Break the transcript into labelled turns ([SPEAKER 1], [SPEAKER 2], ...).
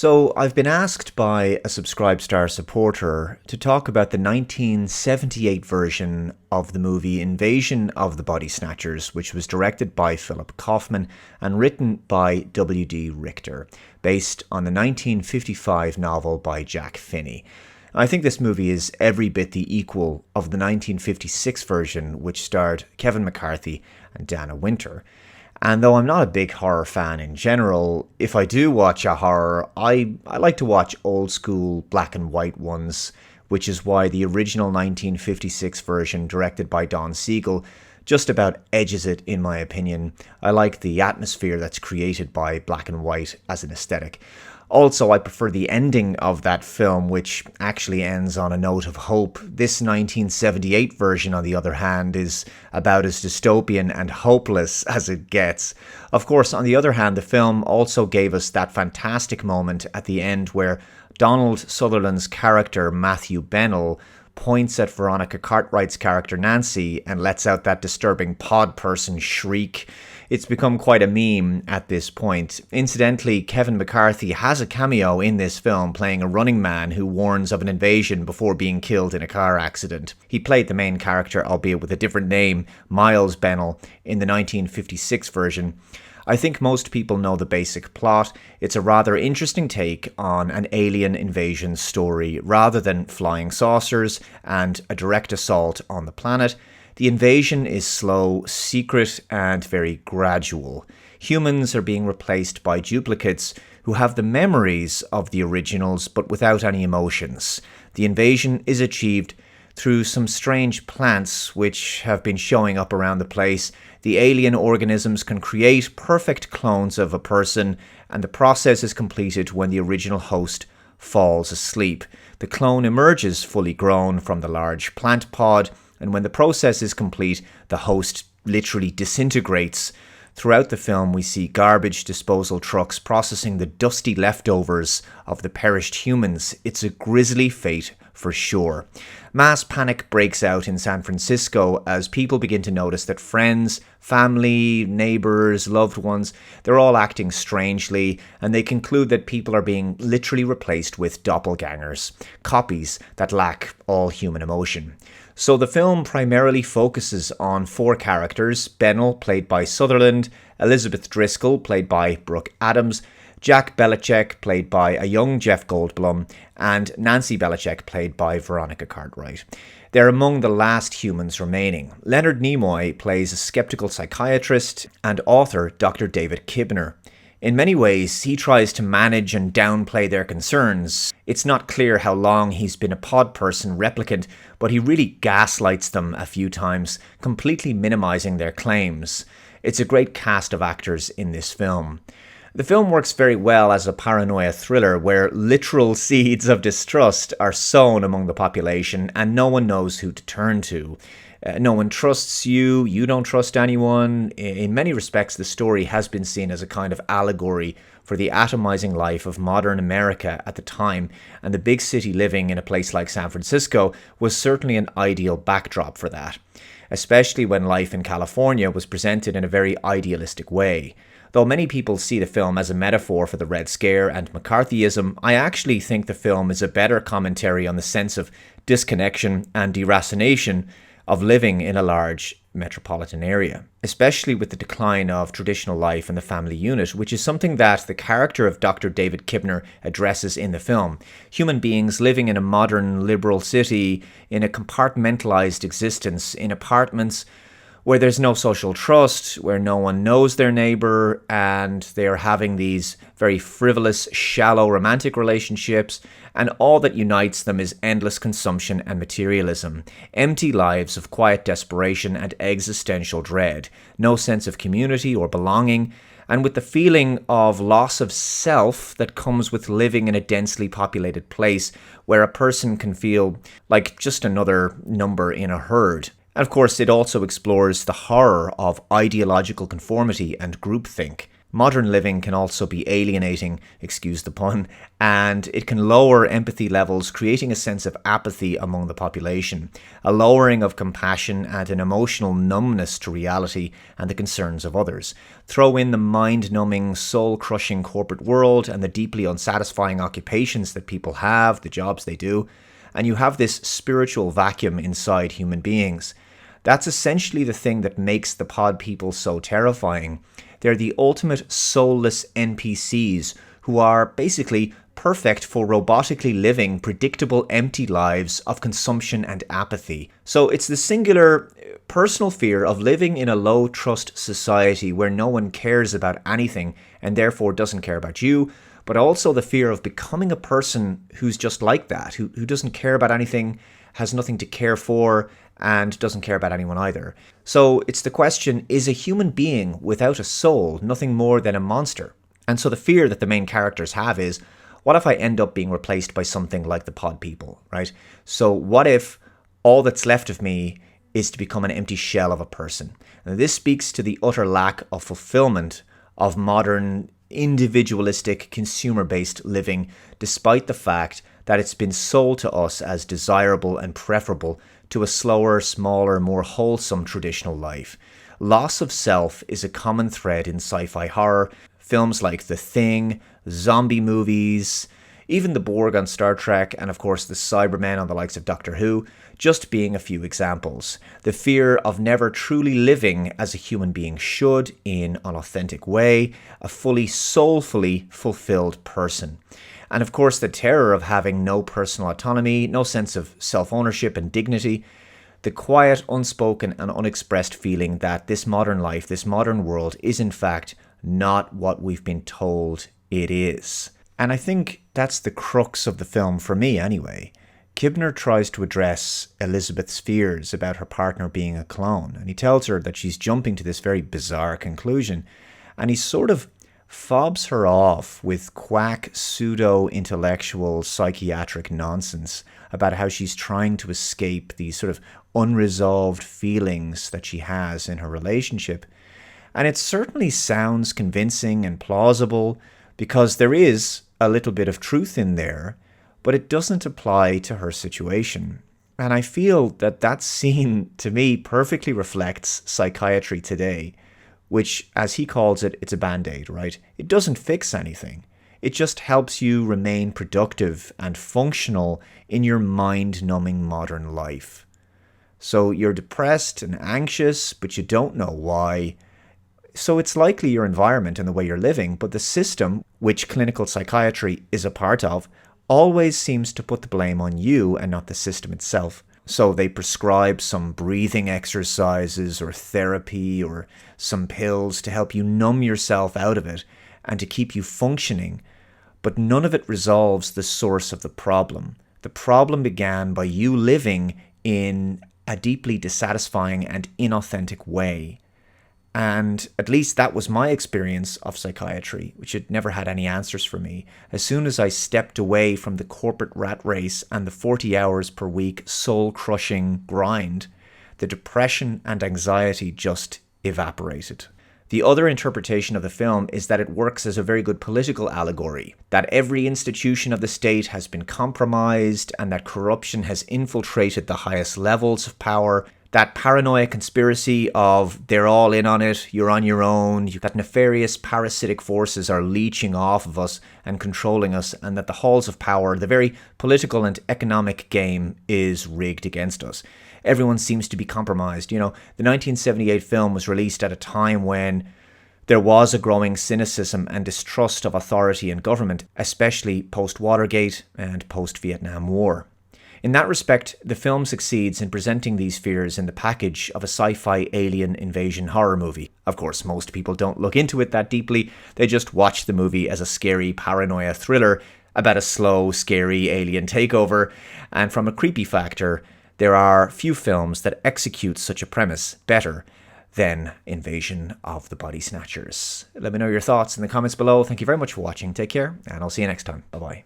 [SPEAKER 1] So, I've been asked by a Subscribestar supporter to talk about the 1978 version of the movie Invasion of the Body Snatchers, which was directed by Philip Kaufman and written by W.D. Richter, based on the 1955 novel by Jack Finney. I think this movie is every bit the equal of the 1956 version, which starred Kevin McCarthy and Dana Winter. And though I'm not a big horror fan in general, if I do watch a horror, I like to watch old school black and white ones, which is why the original 1956 version, directed by Don Siegel, just about edges it in my opinion. I like the atmosphere that's created by black and white as an aesthetic. Also, I prefer the ending of that film, which actually ends on a note of hope. This 1978 version, on the other hand, is about as dystopian and hopeless as it gets. Of course, on the other hand, the film also gave us that fantastic moment at the end where Donald Sutherland's character, Matthew Bennell, points at Veronica Cartwright's character Nancy and lets out that disturbing pod person shriek. It's become quite a meme at this point. Incidentally, Kevin McCarthy has a cameo in this film playing a running man who warns of an invasion before being killed in a car accident. He played the main character, albeit with a different name, Miles Bennell, in the 1956 version. I think most people know the basic plot. It's a rather interesting take on an alien invasion story. Rather than flying saucers and a direct assault on the planet, the invasion is slow, secret, and very gradual. Humans are being replaced by duplicates who have the memories of the originals but without any emotions. The invasion is achieved through some strange plants which have been showing up around the place. The alien organisms can create perfect clones of a person, and the process is completed when the original host falls asleep. The clone emerges fully grown from the large plant pod, and when the process is complete, the host literally disintegrates. Throughout the film, we see garbage disposal trucks processing the dusty leftovers of the perished humans. It's a grisly fate for sure. Mass panic breaks out in San Francisco as people begin to notice that friends, family, neighbors, loved ones, they're all acting strangely, and they conclude that people are being literally replaced with doppelgangers, copies that lack all human emotion. So the film primarily focuses on four characters: Bennell, played by Sutherland, Elizabeth Driscoll, played by Brooke Adams, Jack Bellicec, played by a young Jeff Goldblum, and Nancy Bellicec, played by Veronica Cartwright. They're among the last humans remaining. Leonard Nimoy plays a skeptical psychiatrist, and author Dr. David Kibner. In many ways, he tries to manage and downplay their concerns. It's not clear how long he's been a pod person replicant, but he really gaslights them a few times, completely minimizing their claims. It's a great cast of actors in this film. The film works very well as a paranoia thriller where literal seeds of distrust are sown among the population and no one knows who to turn to. No one trusts you, you don't trust anyone. In many respects, the story has been seen as a kind of allegory for the atomizing life of modern America at the time, and the big city living in a place like San Francisco was certainly an ideal backdrop for that, especially when life in California was presented in a very idealistic way. Though many people see the film as a metaphor for the Red Scare and McCarthyism, I actually think the film is a better commentary on the sense of disconnection and deracination of living in a large metropolitan area, especially with the decline of traditional life and the family unit, which is something that the character of Dr. David Kibner addresses in the film. Human beings living in a modern liberal city, in a compartmentalized existence, in apartments where there's no social trust, where no one knows their neighbor, and they're having these very frivolous, shallow romantic relationships, and all that unites them is endless consumption and materialism. Empty lives of quiet desperation and existential dread. No sense of community or belonging, and with the feeling of loss of self that comes with living in a densely populated place where a person can feel like just another number in a herd. And of course, it also explores the horror of ideological conformity and groupthink. Modern living can also be alienating, excuse the pun, and it can lower empathy levels, creating a sense of apathy among the population, a lowering of compassion and an emotional numbness to reality and the concerns of others. Throw in the mind-numbing, soul-crushing corporate world and the deeply unsatisfying occupations that people have, the jobs they do, and you have this spiritual vacuum inside human beings. That's essentially the thing that makes the pod people so terrifying. They're the ultimate soulless NPCs who are basically perfect for robotically living predictable empty lives of consumption and apathy. So it's the singular personal fear of living in a low-trust society where no one cares about anything and therefore doesn't care about you, but also the fear of becoming a person who's just like that, who doesn't care about anything, has nothing to care for, and doesn't care about anyone either. So it's the question, is a human being without a soul nothing more than a monster? And so the fear that the main characters have is, what if I end up being replaced by something like the pod people, right? So what if all that's left of me is to become an empty shell of a person? And this speaks to the utter lack of fulfillment of modern individualistic consumer-based living, despite the fact that it's been sold to us as desirable and preferable to a slower, smaller, more wholesome traditional life. Loss of self is a common thread in sci-fi horror, films like The Thing, zombie movies, even the Borg on Star Trek, and of course the Cybermen on the likes of Doctor Who, just being a few examples. The fear of never truly living as a human being should, in an authentic way, a fully soulfully fulfilled person. And of course the terror of having no personal autonomy, no sense of self-ownership and dignity, the quiet, unspoken and unexpressed feeling that this modern life, this modern world is in fact not what we've been told it is. And I think that's the crux of the film for me anyway. Kibner tries to address Elizabeth's fears about her partner being a clone, and he tells her that she's jumping to this very bizarre conclusion, and he sort of fobs her off with quack pseudo-intellectual psychiatric nonsense about how she's trying to escape these sort of unresolved feelings that she has in her relationship. And it certainly sounds convincing and plausible because there is a little bit of truth in there, but it doesn't apply to her situation. And I feel that that scene, to me, perfectly reflects Psychiatry Today, which, as he calls it, it's a band-aid, right? It doesn't fix anything. It just helps you remain productive and functional in your mind-numbing modern life. So you're depressed and anxious, but you don't know why. So it's likely your environment and the way you're living, but the system, which clinical psychiatry is a part of, always seems to put the blame on you and not the system itself. So they prescribe some breathing exercises or therapy or some pills to help you numb yourself out of it and to keep you functioning, but none of it resolves the source of the problem. The problem began by you living in a deeply dissatisfying and inauthentic way. And at least that was my experience of psychiatry, which had never had any answers for me. As soon as I stepped away from the corporate rat race and the 40 hours per week soul-crushing grind, the depression and anxiety just evaporated. The other interpretation of the film is that it works as a very good political allegory, that every institution of the state has been compromised and that corruption has infiltrated the highest levels of power. That paranoia conspiracy of they're all in on it, you're on your own, that nefarious parasitic forces are leeching off of us and controlling us, and that the halls of power, the very political and economic game, is rigged against us. Everyone seems to be compromised. You know, the 1978 film was released at a time when there was a growing cynicism and distrust of authority and government, especially post-Watergate and post-Vietnam War. In that respect, the film succeeds in presenting these fears in the package of a sci-fi alien invasion horror movie. Of course, most people don't look into it that deeply. They just watch the movie as a scary paranoia thriller about a slow, scary alien takeover. And from a creepy factor, there are few films that execute such a premise better than Invasion of the Body Snatchers. Let me know your thoughts in the comments below. Thank you very much for watching. Take care, and I'll see you next time. Bye-bye.